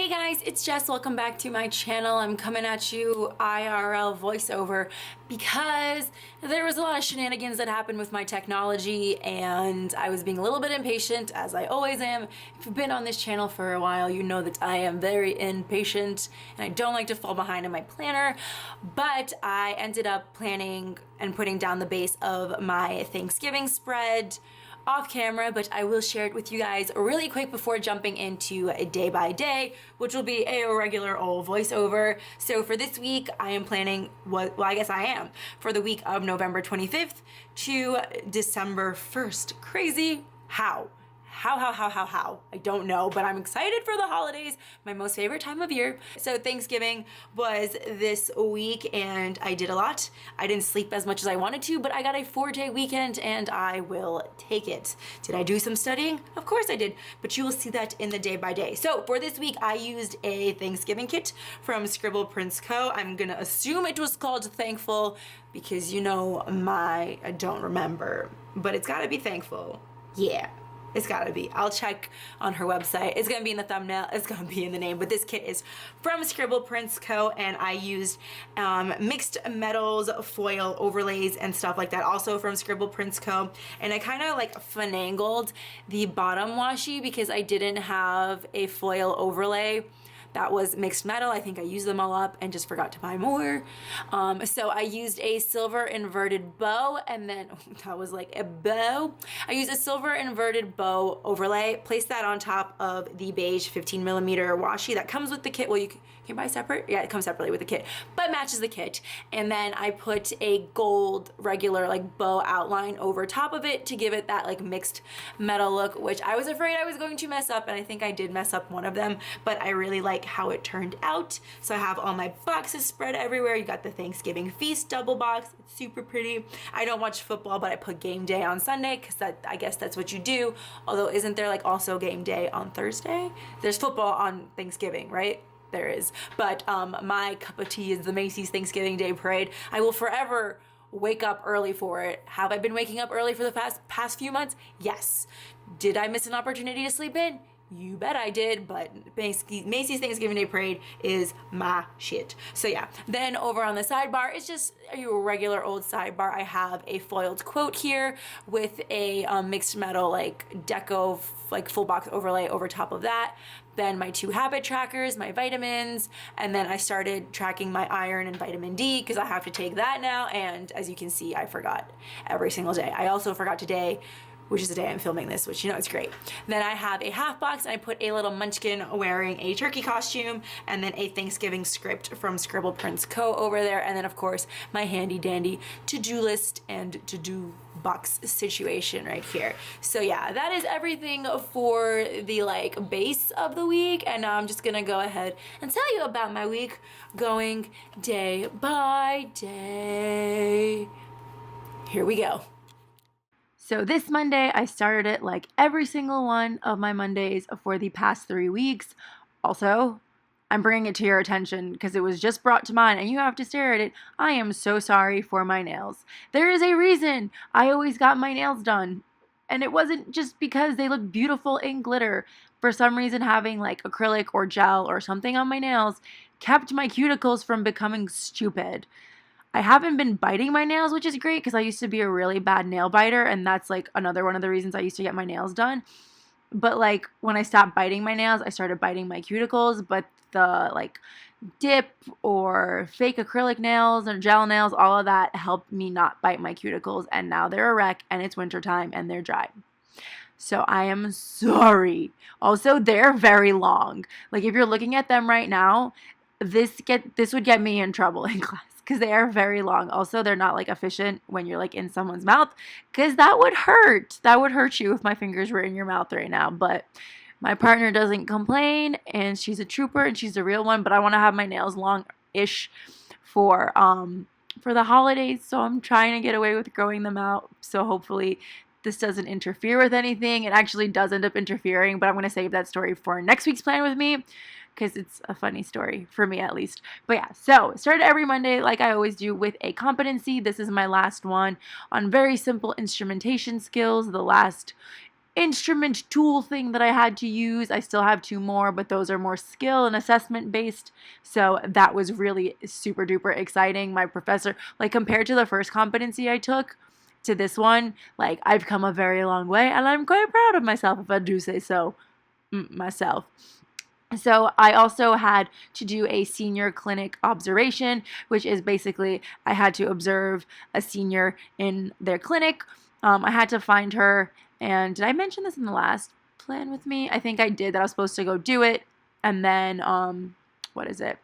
Hey guys, it's Jess. Welcome back to my channel. I'm coming at you IRL voiceover because there was a lot of shenanigans that happened with my technology and I was being a little bit impatient, as I always am. If you've been on this channel for a while, you know that I am very impatient and I don't like to fall behind in my planner, but I ended up planning and putting down the base of my Thanksgiving spread off camera, but I will share it with you guys really quick before jumping into a day by day, which will be a regular old voiceover. So for this week, I am planning I guess I am, for the week of November 25th to December 1st. Crazy. How? I don't know, but I'm excited for the holidays, my most favorite time of year. So Thanksgiving was this week and I did a lot. I didn't sleep as much as I wanted to, but I got a 4-day weekend and I will take it. Did I do some studying? Of course I did, but you will see that in the day by day. So for this week, I used a Thanksgiving kit from ScribblePrintsCo. I'm gonna assume it was called Thankful because you know I don't remember, but it's gotta be Thankful. Yeah. It's gotta be. I'll check on her website. It's gonna be in the thumbnail. It's gonna be in the name. But this kit is from ScribblePrintsCo, and I used mixed metals, foil overlays, and stuff like that. Also from ScribblePrintsCo. And I kind of like finagled the bottom washi because I didn't have a foil overlay that was mixed metal. I think I used them all up and just forgot to buy more. So I used a silver inverted bow, and then that was like a bow. I used a silver inverted bow overlay, placed that on top of the beige 15mm washi that comes with the kit. Well, you can buy separate? Yeah, it comes separately with the kit, but matches the kit. And then I put a gold regular like bow outline over top of it to give it that like mixed metal look, which I was afraid I was going to mess up, and I think I did mess up one of them, but I really like how it turned out. So I have all my boxes spread everywhere. You got the Thanksgiving feast double box. It's super pretty. I don't watch football, but I put game day on Sunday because I guess that's what you do. Although isn't there like also game day on Thursday? There's football on Thanksgiving, right? There is. But my cup of tea is the Macy's Thanksgiving Day Parade. I will forever wake up early for it. Have I been waking up early for the past few months? Yes. Did I miss an opportunity to sleep in? You bet I did, but Macy's Thanksgiving Day Parade is my shit. So yeah, then over on the sidebar, it's just a regular old sidebar. I have a foiled quote here with a mixed metal like deco like full box overlay over top of that. Then my 2 habit trackers, my vitamins, and then I started tracking my iron and vitamin D because I have to take that now, and as you can see, I forgot every single day. I also forgot today, which is the day I'm filming this, which you know is great. Then I have a half box and I put a little munchkin wearing a turkey costume, and then a Thanksgiving script from ScribblePrintsCo over there, and then of course my handy dandy to-do list and to-do box situation right here. So yeah, that is everything for the like base of the week, and now I'm just gonna go ahead and tell you about my week going day by day. Here we go. So this Monday, I started it like every single one of my Mondays for the past 3 weeks. Also, I'm bringing it to your attention because it was just brought to mind and you have to stare at it. I am so sorry for my nails. There is a reason I always got my nails done. And it wasn't just because they look beautiful in glitter. For some reason, having like acrylic or gel or something on my nails kept my cuticles from becoming stupid. I haven't been biting my nails, which is great because I used to be a really bad nail biter, and that's like another one of the reasons I used to get my nails done. But like when I stopped biting my nails, I started biting my cuticles, but the like dip or fake acrylic nails or gel nails, all of that helped me not bite my cuticles, and now they're a wreck and it's wintertime and they're dry. So I am sorry. Also, they're very long. Like if you're looking at them right now, this would get me in trouble in class, because they are very long. Also, they're not like efficient when you're like in someone's mouth, because that would hurt. That would hurt you if my fingers were in your mouth right now. But my partner doesn't complain, and she's a trooper and she's a real one. But I want to have my nails long-ish for the holidays, so I'm trying to get away with growing them out. So hopefully this doesn't interfere with anything. It actually does end up interfering, but I'm going to save that story for next week's plan with me, because it's a funny story for me at least. But yeah, so started every Monday like I always do with a competency. This is my last one on very simple instrumentation skills. The last instrument tool thing that I had to use. I still have 2 more, but those are more skill and assessment based. So that was really super duper exciting. My professor, like compared to the first competency I took to this one, like I've come a very long way and I'm quite proud of myself if I do say so myself. So I also had to do a senior clinic observation, which is basically I had to observe a senior in their clinic. I had to find her, and did I mention this in the last plan with me? I think I did, that I was supposed to go do it, and then, what is it?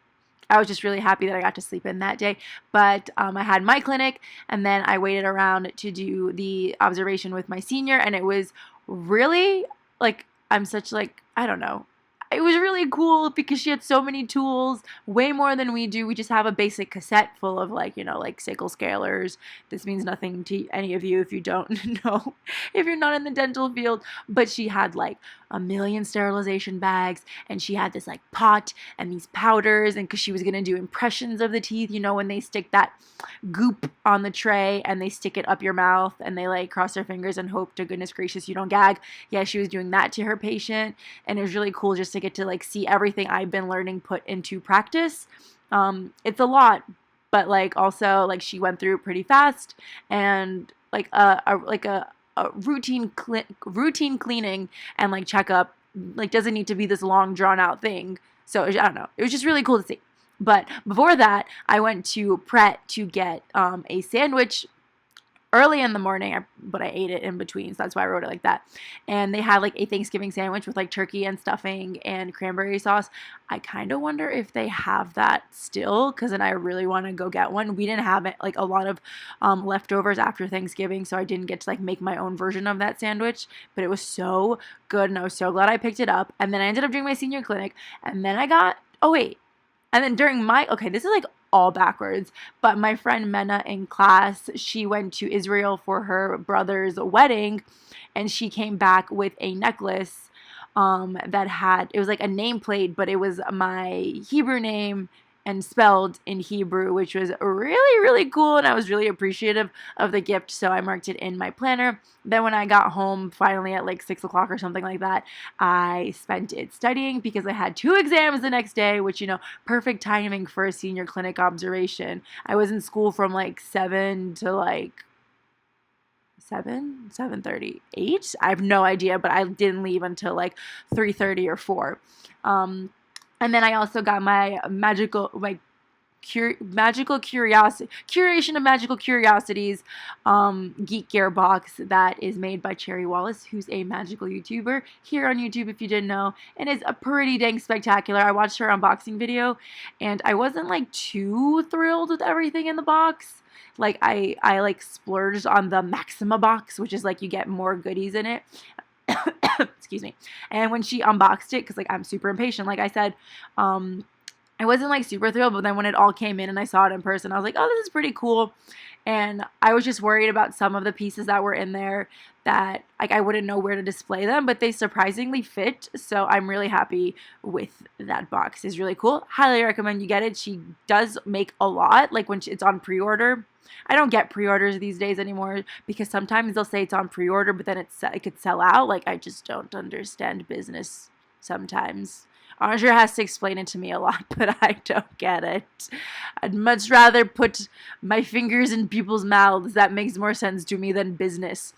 I was just really happy that I got to sleep in that day. But I had my clinic, and then I waited around to do the observation with my senior, and it was really, like, I'm such, like, I don't know. It was really cool because she had so many tools, way more than we do. We just have a basic cassette full of like, you know, like sickle scalers. This means nothing to any of you if you don't know, if you're not in the dental field. But she had like a million sterilization bags, and she had this like pot and these powders, and because she was going to do impressions of the teeth, you know, when they stick that goop on the tray and they stick it up your mouth and they like cross their fingers and hope to goodness gracious you don't gag. Yeah, she was doing that to her patient, and it was really cool just to get to like see everything I've been learning put into practice. It's a lot, but like also like she went through it pretty fast, and like a routine cleaning and like checkup like doesn't need to be this long drawn out thing. So I don't know, it was just really cool to see. But before that, I went to Pret to get a sandwich early in the morning, but I ate it in between, so that's why I wrote it like that. And they had like a Thanksgiving sandwich with like turkey and stuffing and cranberry sauce. I kind of wonder if they have that still, because then I really want to go get one. We didn't have it, like a lot of leftovers after Thanksgiving, so I didn't get to like make my own version of that sandwich, but it was so good, and I was so glad I picked it up. And then I ended up doing my senior clinic, and then I got, oh wait, and then during my, okay, this is like all backwards, but my friend Mena in class, she went to Israel for her brother's wedding, and she came back with a necklace that had, it was like a nameplate, but it was my Hebrew name and spelled in Hebrew, which was really, really cool, and I was really appreciative of the gift, so I marked it in my planner. Then when I got home, finally at like 6 o'clock or something like that, I spent it studying because I had 2 exams the next day, which, you know, perfect timing for a senior clinic observation. I was in school from like 7 to like 7:30, 8? I have no idea, but I didn't leave until like 3:30 or 4. And then I also got my curation of magical curiosities geek gear box that is made by Cherry Wallace, who's a magical YouTuber here on YouTube, if you didn't know, and it's a pretty dang spectacular. I watched her unboxing video, and I wasn't like too thrilled with everything in the box. Like I like splurged on the Maxima box, which is like you get more goodies in it. Excuse me. And when she unboxed it, because like I'm super impatient, like I said, I wasn't like super thrilled, but then when it all came in and I saw it in person, I was like, oh, this is pretty cool. And I was just worried about some of the pieces that were in there that like I wouldn't know where to display them, but they surprisingly fit. So I'm really happy with that box. It's really cool. Highly recommend you get it. She does make a lot, like when it's on pre-order. I don't get pre-orders these days anymore because sometimes they'll say it's on pre-order, but then it could sell out. Like I just don't understand business sometimes. Andre has to explain it to me a lot, but I don't get it. I'd much rather put my fingers in people's mouths. That makes more sense to me than business.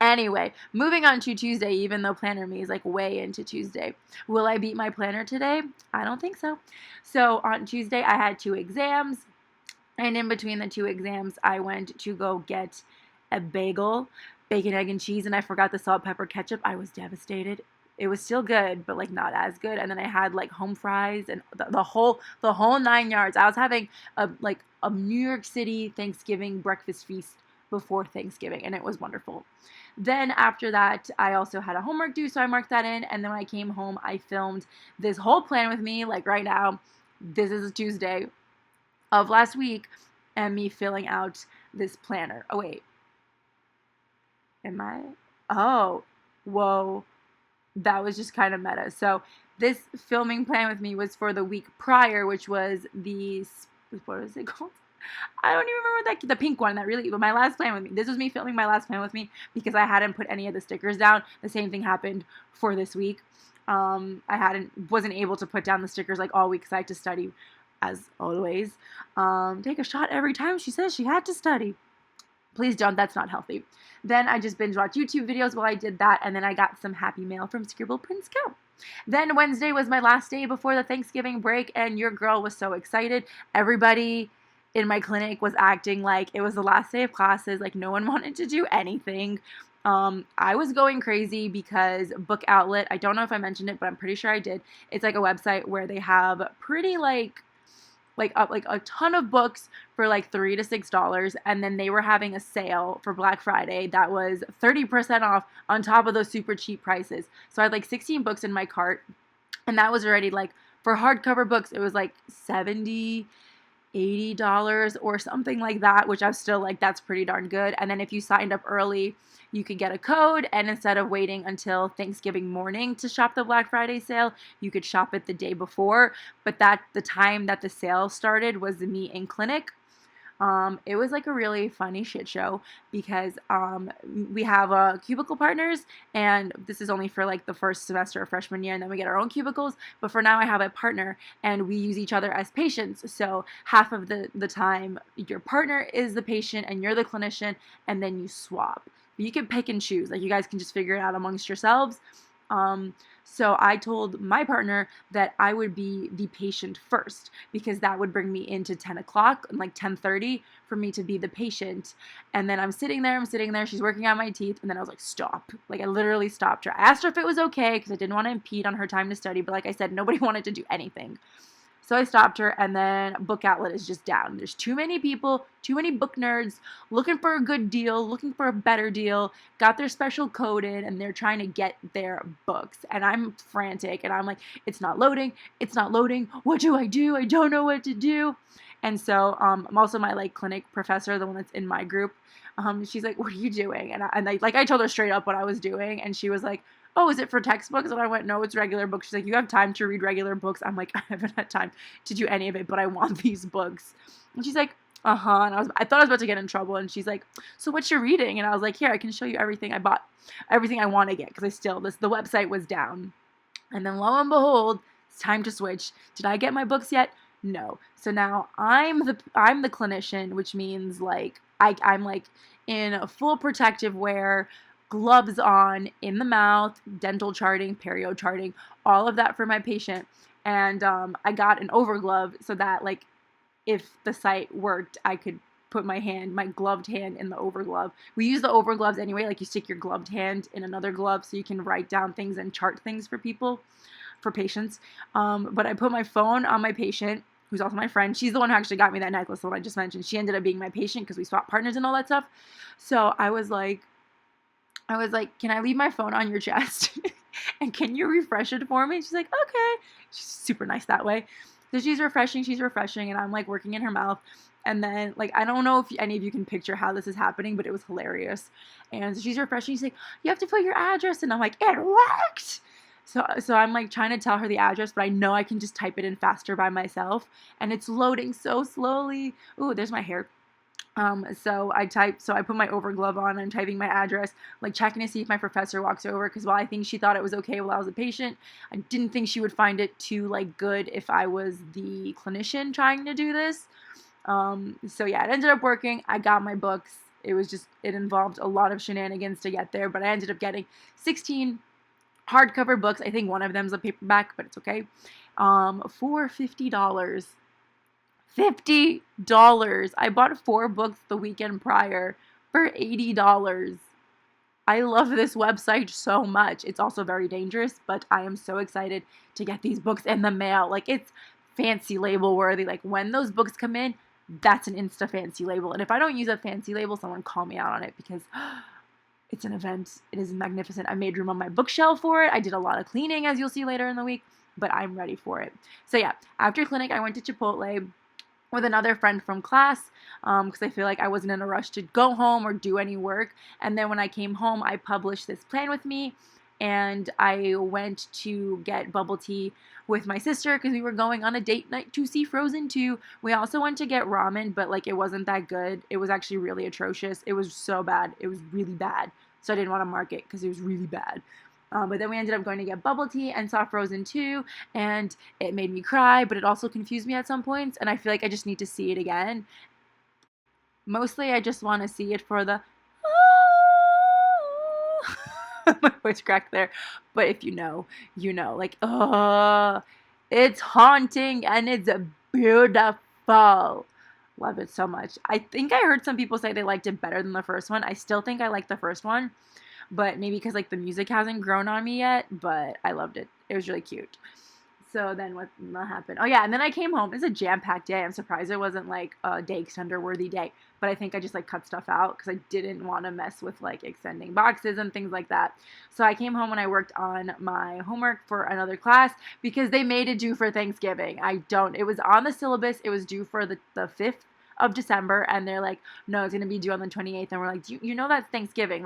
Anyway, moving on to Tuesday, even though Planner Me is like way into Tuesday. Will I beat my planner today? I don't think so. So on Tuesday, I had 2 exams. And in between the 2 exams, I went to go get a bagel, bacon, egg, and cheese, and I forgot the salt, pepper, ketchup. I was devastated. It was still good, but like not as good. And then I had like home fries and the whole 9 yards. I was having a New York City Thanksgiving breakfast feast before Thanksgiving, and it was wonderful. Then after that, I also had a homework due, so I marked that in. And then when I came home, I filmed this whole plan with me. Like right now, this is a Tuesday of last week, and me filling out this planner. Oh wait, am I? Oh, whoa. That was just kind of meta. So this filming plan with me was for the week prior, which was the, what is it called? I don't even remember that, the pink one, but my last plan with me. This was me filming my last plan with me because I hadn't put any of the stickers down. The same thing happened for this week. Wasn't able to put down the stickers like all week because I had to study, as always. Take a shot every time she says she had to study. Please don't, that's not healthy. Then I just binge watched YouTube videos while I did that, and then I got some happy mail from ScribblePrintsCo. Then Wednesday was my last day before the Thanksgiving break, and your girl was so excited. Everybody in my clinic was acting like it was the last day of classes, like no one wanted to do anything. I was going crazy because Book Outlet, I don't know if I mentioned it, but I'm pretty sure I did. It's like a website where they have pretty like a ton of books for like $3 to $6, and then they were having a sale for Black Friday that was 30% off on top of those super cheap prices. So I had like 16 books in my cart, and that was already like, for hardcover books it was like $70, $80 or something like that, which I was still like, that's pretty darn good. And then if you signed up early, you could get a code, and instead of waiting until Thanksgiving morning to shop the Black Friday sale, you could shop it the day before. But the time that the sale started was me in clinic. It was like a really funny shit show because we have cubicle partners, and this is only for like the first semester of freshman year, and then we get our own cubicles. But for now I have a partner, and we use each other as patients. So half of the time your partner is the patient and you're the clinician, and then you swap. You can pick and choose, like you guys can just figure it out amongst yourselves. So I told my partner that I would be the patient first because that would bring me into 10 o'clock and like 10:30 for me to be the patient. And then I'm sitting there, she's working on my teeth, and then I was like, stop. Like I literally stopped her. I asked her if it was okay because I didn't want to impede on her time to study, but like I said, nobody wanted to do anything. So I stopped her, and then Book Outlet is just down. There's too many people, too many book nerds looking for a good deal, looking for a better deal, got their special code in, and they're trying to get their books. And I'm frantic, and I'm like, it's not loading. What do? I don't know what to do. And so I'm also my like clinic professor, the one that's in my group. She's like, what are you doing? And I told her straight up what I was doing, and she was like, oh, is it for textbooks? And I went, no, it's regular books. She's like, you have time to read regular books? I'm like, I haven't had time to do any of it, but I want these books. And she's like, uh-huh. And I thought I was about to get in trouble. And she's like, so what you're reading? And I was like, here, I can show you everything I bought, everything I want to get, because the website was down. And then lo and behold, it's time to switch. Did I get my books yet? No. So now I'm the clinician, which means like I'm like in a full protective wear, gloves on, in the mouth, dental charting, perio charting, all of that for my patient. And I got an overglove so that like if the site worked, I could put my gloved hand in the overglove. We use the overgloves anyway, like you stick your gloved hand in another glove so you can write down things and chart things for patients. But I put my phone on my patient, who's also my friend. She's the one who actually got me that necklace, the one I just mentioned. She ended up being my patient because we swapped partners and all that stuff. So I was like, can I leave my phone on your chest? And can you refresh it for me? She's like, okay. She's super nice that way. So she's refreshing, and I'm like working in her mouth. And then like, I don't know if any of you can picture how this is happening, but it was hilarious. And so she's refreshing. She's like, you have to put your address. And I'm like, it worked. So I'm like trying to tell her the address, but I know I can just type it in faster by myself. And it's loading so slowly. Ooh, there's my hair. So I put my overglove on, I'm typing my address, like checking to see if my professor walks over, because while I think she thought it was okay while I was a patient, I didn't think she would find it too like good if I was the clinician trying to do this. So yeah, it ended up working. I got my books. It involved a lot of shenanigans to get there, but I ended up getting 16 hardcover books. I think one of them's a paperback, but it's okay. For $50. $50. I bought 4 books the weekend prior for $80. I love this website so much. It's also very dangerous, but I am so excited to get these books in the mail. Like, it's fancy label worthy. Like, when those books come in, that's an insta fancy label. And if I don't use a fancy label, someone call me out on it, because it's an event. It is magnificent. I made room on my bookshelf for it. I did a lot of cleaning, as you'll see later in the week, but I'm ready for it. So yeah, after clinic, I went to Chipotle with another friend from class, because I feel like I wasn't in a rush to go home or do any work. And then when I came home, I published this plan with me, and I went to get bubble tea with my sister because we were going on a date night to see Frozen 2. We also went to get ramen, but like it wasn't that good. It was actually really atrocious. It was so bad. It was really bad. So I didn't want to mark it because it was really bad. But then we ended up going to get bubble tea and saw Frozen 2, and it made me cry, but it also confused me at some points, and I feel like I just need to see it again. Mostly I just want to see it for the my voice cracked there, but if you know, you know. Like, it's haunting and it's beautiful. Love it so much. I think I heard some people say they liked it better than the first one. I still think I like the first one, but maybe because like the music hasn't grown on me yet, but I loved it. It was really cute. So then what happened? Oh yeah, and then I came home. It's a jam-packed day. I'm surprised it wasn't like a day extender worthy day, but I think I just like cut stuff out because I didn't want to mess with like extending boxes and things like that. So I came home and I worked on my homework for another class because they made it due for Thanksgiving. It was on the syllabus. It was due for the 5th of December, and they're like, no, it's gonna be due on the 28th, and we're like, you know that's Thanksgiving?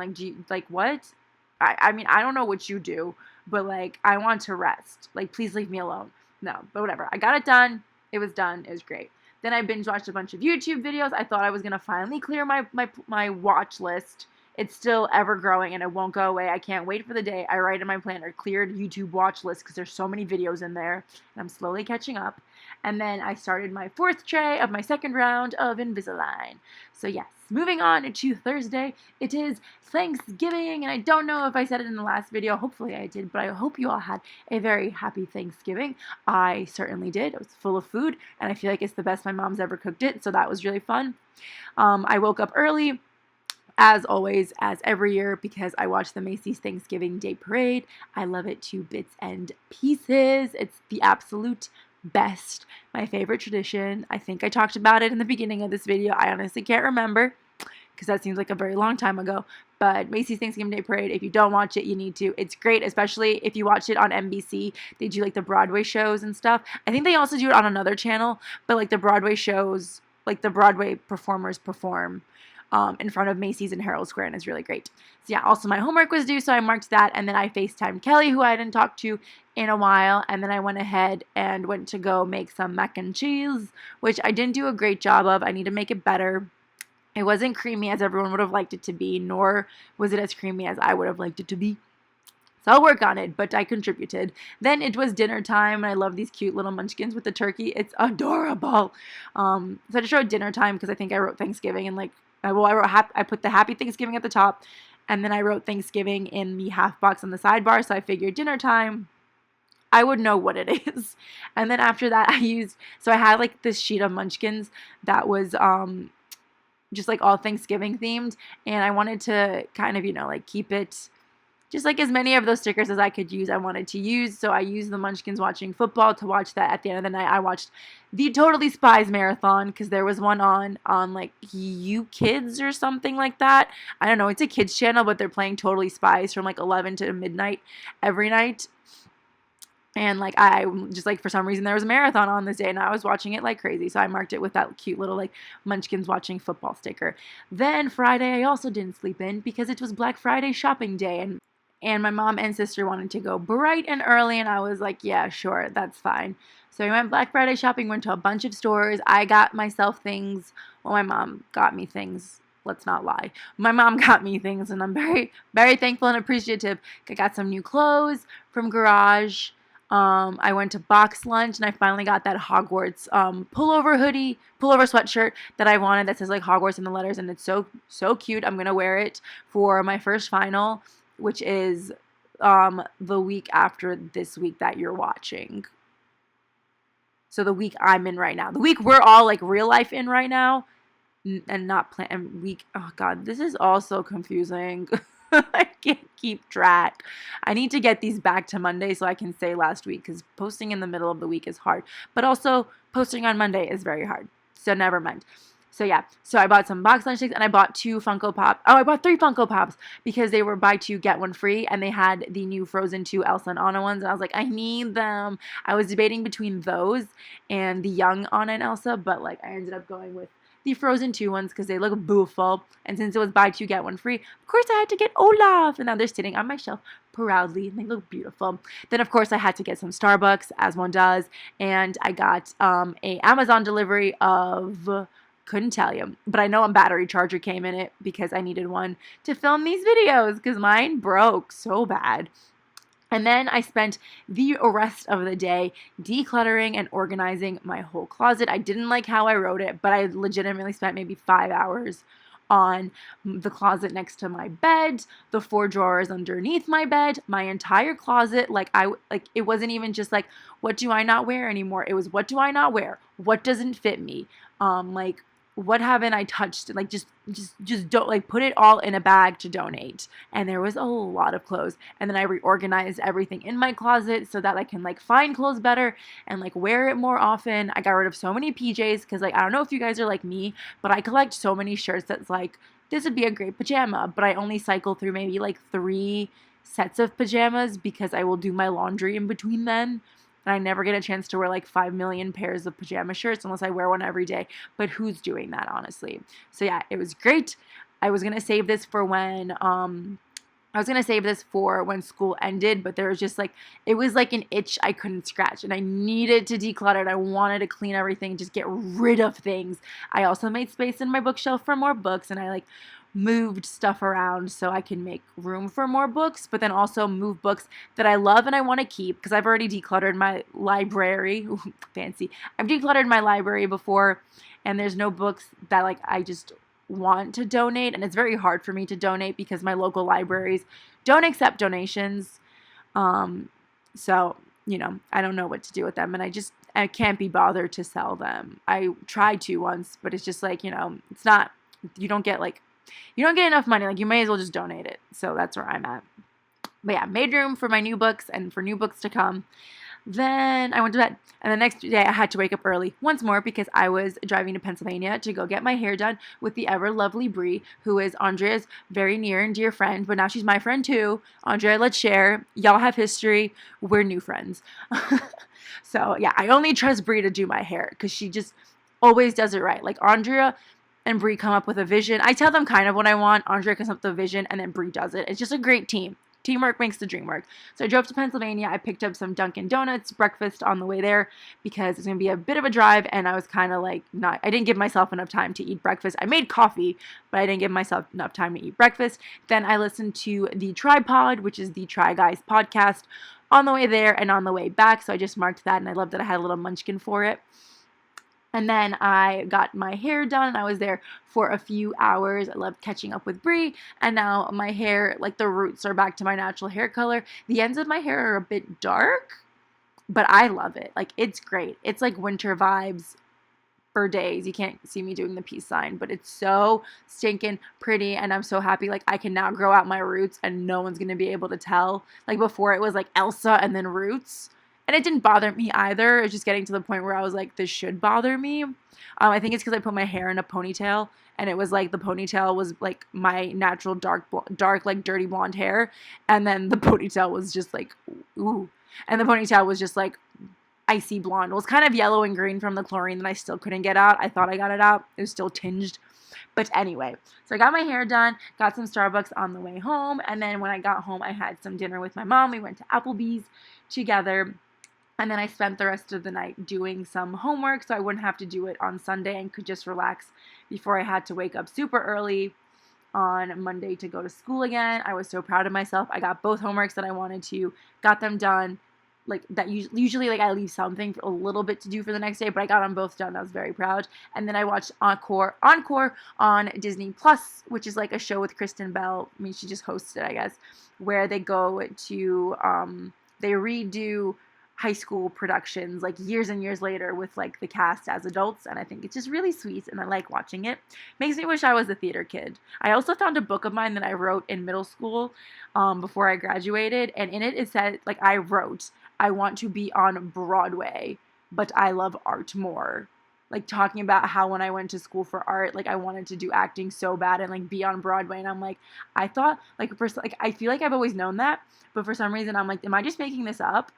Like, what? I mean, I don't know what you do, but like, I want to rest. Like, please leave me alone. No, but whatever. I got it done. It was done. It was great. Then I binge watched a bunch of YouTube videos. I thought I was gonna finally clear my watch list. It's still ever growing and it won't go away. I can't wait for the day I write in my planner, cleared YouTube watch list, because there's so many videos in there and I'm slowly catching up. And then I started my 4th tray of my 2nd round of Invisalign. So yes, moving on to Thursday. It is Thanksgiving, and I don't know if I said it in the last video. Hopefully I did, but I hope you all had a very happy Thanksgiving. I certainly did. It was full of food, and I feel like it's the best my mom's ever cooked it, so that was really fun. I woke up early, as always, as every year, because I watch the Macy's Thanksgiving Day Parade. I love it to bits and pieces. It's the absolute best. My favorite tradition. I think I talked about it in the beginning of this video. I honestly can't remember because that seems like a very long time ago. But Macy's Thanksgiving Day Parade, if you don't watch it, you need to. It's great, especially if you watch it on NBC. They do like the Broadway shows and stuff. I think they also do it on another channel, but like the Broadway shows, like the Broadway performers perform in front of Macy's in Herald Square, and it's really great. So yeah, also my homework was due, so I marked that, and then I FaceTimed Kelly, who I hadn't talked to in a while, and then I went ahead and went to go make some mac and cheese, which I didn't do a great job of. I need to make it better. It wasn't creamy as everyone would have liked it to be, nor was it as creamy as I would have liked it to be. So I'll work on it, but I contributed. Then it was dinner time, and I love these cute little munchkins with the turkey. It's adorable. So I just wrote dinner time because I think I wrote Thanksgiving and like, I put the Happy Thanksgiving at the top, and then I wrote Thanksgiving in the half box on the sidebar, so I figured dinner time, I would know what it is. And then after that, I had like this sheet of munchkins that was just like all Thanksgiving themed, and I wanted to kind of, like keep it just like as many of those stickers as I could use, I wanted to use. So I used the Munchkins watching football to watch that. At the end of the night, I watched the Totally Spies marathon because there was one on like You Kids or something like that. I don't know. It's a kids channel, but they're playing Totally Spies from like 11 to midnight every night. And like I just like for some reason there was a marathon on this day and I was watching it like crazy. So I marked it with that cute little like Munchkins watching football sticker. Then Friday I also didn't sleep in because it was Black Friday shopping day, and my mom and sister wanted to go bright and early, and I was like, yeah, sure, that's fine. So we went Black Friday shopping, went to a bunch of stores. I got myself things. Well, my mom got me things. Let's not lie. My mom got me things, and I'm very, very thankful and appreciative. I got some new clothes from Garage. I went to Box Lunch, and I finally got that Hogwarts pullover sweatshirt that I wanted that says like Hogwarts in the letters, and it's so, so cute. I'm going to wear it for my first final, which is the week after this week that you're watching. So the week I'm in right now. The week we're all like real life in right now. And not plan week. Oh God, this is all so confusing. I can't keep track. I need to get these back to Monday so I can say last week, because posting in the middle of the week is hard. But also posting on Monday is very hard. So never mind. So yeah, so I bought some Box Lunch sticks and I bought 2 Funko Pop. Oh, I bought 3 Funko Pops because they were buy 2, get 1 free, and they had the new Frozen 2 Elsa and Anna ones, and I was like, I need them. I was debating between those and the young Anna and Elsa, but like I ended up going with the Frozen 2 ones because they look beautiful, and since it was buy 2, get 1 free, of course I had to get Olaf, and now they're sitting on my shelf proudly, and they look beautiful. Then, of course, I had to get some Starbucks, as one does, and I got a Amazon delivery of, couldn't tell you, but I know a battery charger came in it because I needed one to film these videos because mine broke so bad. And then I spent the rest of the day decluttering and organizing my whole closet. I didn't like how I wrote it, but I legitimately spent maybe 5 hours on the closet next to my bed, the 4 drawers underneath my bed, my entire closet. It wasn't even just like, what do I not wear anymore? It was, what do I not wear? What doesn't fit me? What haven't I touched? Like, just don't, like, put it all in a bag to donate. And there was a lot of clothes. And then I reorganized everything in my closet so that I can, like, find clothes better and, like, wear it more often. I got rid of so many PJs because, like, I don't know if you guys are like me, but I collect so many shirts that's like, this would be a great pajama. But I only cycle through maybe, like, 3 sets of pajamas because I will do my laundry in between then. And I never get a chance to wear like 5 million pairs of pajama shirts unless I wear one every day. But who's doing that, honestly? So yeah, it was great. I was going to save this for when school ended, but there was just like, it was like an itch I couldn't scratch, and I needed to declutter it. I wanted to clean everything, just get rid of things. I also made space in my bookshelf for more books, and I like moved stuff around so I can make room for more books, but then also move books that I love and I want to keep because I've already decluttered my library. Ooh, fancy. I've decluttered my library before, and there's no books that like I just want to donate, and it's very hard for me to donate because my local libraries don't accept donations. So, I don't know what to do with them, and I can't be bothered to sell them. I tried to once, but it's just like, it's not, you don't get enough money. Like, you may as well just donate it. So that's where I'm at. But yeah, made room for my new books and for new books to come. Then I went to bed. And the next day I had to wake up early once more because I was driving to Pennsylvania to go get my hair done with the ever lovely Brie, who is Andrea's very near and dear friend. But now she's my friend too. Andrea, let's share. Y'all have history. We're new friends. So yeah, I only trust Brie to do my hair because she just always does it right. Like, Andrea and Brie come up with a vision. I tell them kind of what I want. Andrea comes up with a vision, and then Brie does it. It's just a great team. Teamwork makes the dream work. So I drove to Pennsylvania. I picked up some Dunkin' Donuts breakfast on the way there because it's going to be a bit of a drive, and I was kind of like I didn't give myself enough time to eat breakfast. I made coffee, but I didn't give myself enough time to eat breakfast. Then I listened to the Tripod, which is the Try Guys podcast, on the way there and on the way back. So I just marked that, and I love that I had a little munchkin for it. And then I got my hair done. I was there for a few hours. I loved catching up with Brie. And now my hair, like, the roots are back to my natural hair color. The ends of my hair are a bit dark, but I love it. Like, it's great. It's like winter vibes for days. You can't see me doing the peace sign, but it's so stinking pretty. And I'm so happy. Like, I can now grow out my roots and no one's going to be able to tell. Like, before it was like Elsa and then roots. And it didn't bother me either. It was just getting to the point where I was like, this should bother me. I think it's because I put my hair in a ponytail. And it was like, the ponytail was like my natural dark, like dirty blonde hair. And then the ponytail was just like, ooh. And the ponytail was just like icy blonde. It was kind of yellow and green from the chlorine that I still couldn't get out. I thought I got it out. It was still tinged. But anyway, so I got my hair done, got some Starbucks on the way home. And then when I got home, I had some dinner with my mom. We went to Applebee's together. And then I spent the rest of the night doing some homework so I wouldn't have to do it on Sunday and could just relax before I had to wake up super early on Monday to go to school again. I was so proud of myself. I got both homeworks that I wanted to, got them done. Like, that usually like I leave something for a little bit to do for the next day, but I got them both done. I was very proud. And then I watched Encore on Disney Plus, which is like a show with Kristen Bell. I mean, she just hosts it, I guess, where they go to they redo high school productions like years and years later with like the cast as adults, and I think it's just really sweet and I like watching it. Makes me wish I was a theater kid. I also found a book of mine that I wrote in middle school before I graduated, and in it said, like, I wrote, I want to be on Broadway, but I love art more. Like, talking about how when I went to school for art, like, I wanted to do acting so bad and like be on Broadway, and I'm like, I thought like I feel like I've always known that, but for some reason I'm like, am I just making this up?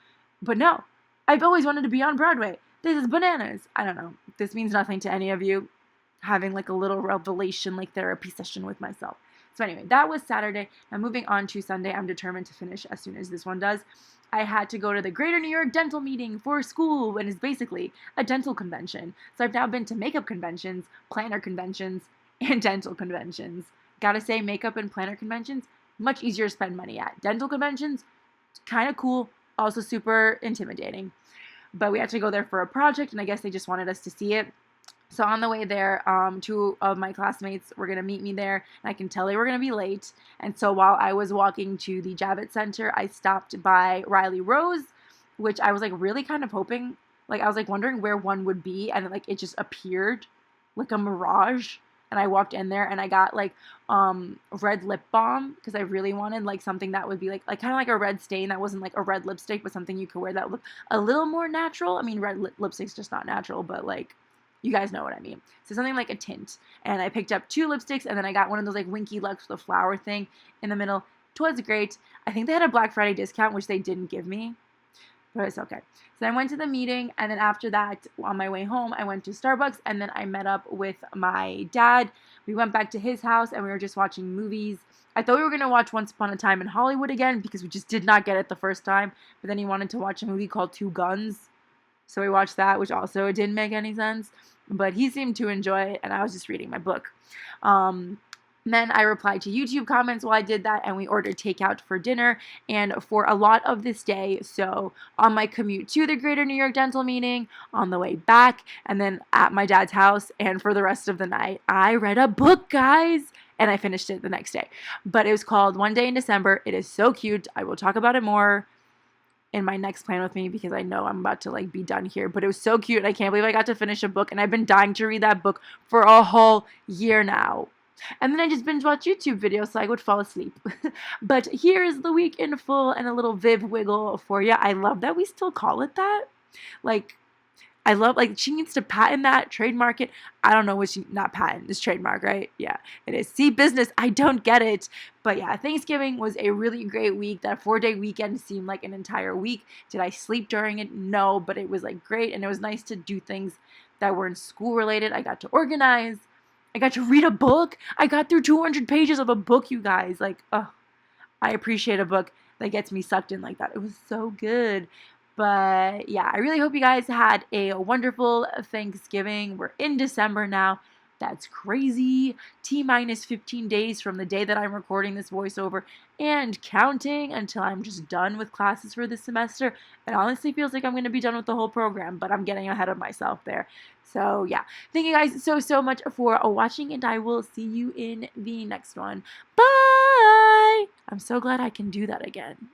But no, I've always wanted to be on Broadway. This is bananas. I don't know. This means nothing to any of you. Having like a little revelation, like therapy session with myself. So anyway, that was Saturday. Now moving on to Sunday, I'm determined to finish as soon as this one does. I had to go to the Greater New York Dental Meeting for school, and it's basically a dental convention. So I've now been to makeup conventions, planner conventions, and dental conventions. Gotta say, makeup and planner conventions, much easier to spend money at. Dental conventions, kind of cool, also super intimidating. But we had to go there for a project, and I guess they just wanted us to see it. So on the way there, two of my classmates were going to meet me there, and I can tell they were going to be late. And so while I was walking to the Javits Center, I stopped by Riley Rose, which I was like really kind of hoping, like I was like wondering where one would be, and like it just appeared like a mirage. And I walked in there and I got like red lip balm because I really wanted like something that would be like kind of like a red stain that wasn't like a red lipstick, but something you could wear that looked a little more natural. I mean, red lipstick's just not natural, but like, you guys know what I mean. So something like a tint. And I picked up 2 lipsticks, and then I got one of those like Winky Lux with a flower thing in the middle. It was great. I think they had a Black Friday discount, which they didn't give me, but it's okay. So I went to the meeting, and then after that, on my way home, I went to Starbucks, and then I met up with my dad. We went back to his house, and we were just watching movies. I thought we were going to watch Once Upon a Time in Hollywood again, because we just did not get it the first time. But then he wanted to watch a movie called Two Guns. So we watched that, which also didn't make any sense. But he seemed to enjoy it, and I was just reading my book. Then I replied to YouTube comments while I did that, and we ordered takeout for dinner and for a lot of this day. So on my commute to the Greater New York Dental Meeting, on the way back, and then at my dad's house, and for the rest of the night, I read a book, guys, and I finished it the next day. But it was called One Day in December. It is so cute. I will talk about it more in my next plan with me because I know I'm about to like be done here, but it was so cute. I can't believe I got to finish a book, and I've been dying to read that book for a whole year now. And then I just binge watch YouTube videos so I would fall asleep. But here's the week in full and a little Viv wiggle for you. I love that we still call it that. Like, I love, like, she needs to patent that, trademark it. I don't know what not patent, it's trademark, right? Yeah, it is. See, business, I don't get it. But yeah, Thanksgiving was a really great week. That 4-day weekend seemed like an entire week. Did I sleep during it? No, but it was like great. And it was nice to do things that weren't school related. I got to organize. I got to read a book. I got through 200 pages of a book, you guys. Like, oh, I appreciate a book that gets me sucked in like that. It was so good. But yeah, I really hope you guys had a wonderful Thanksgiving. We're in December now. That's crazy. T-minus 15 days from the day that I'm recording this voiceover and counting until I'm just done with classes for this semester. It honestly feels like I'm going to be done with the whole program, but I'm getting ahead of myself there. So yeah, thank you guys so much for watching, and I will see you in the next one. Bye! I'm so glad I can do that again.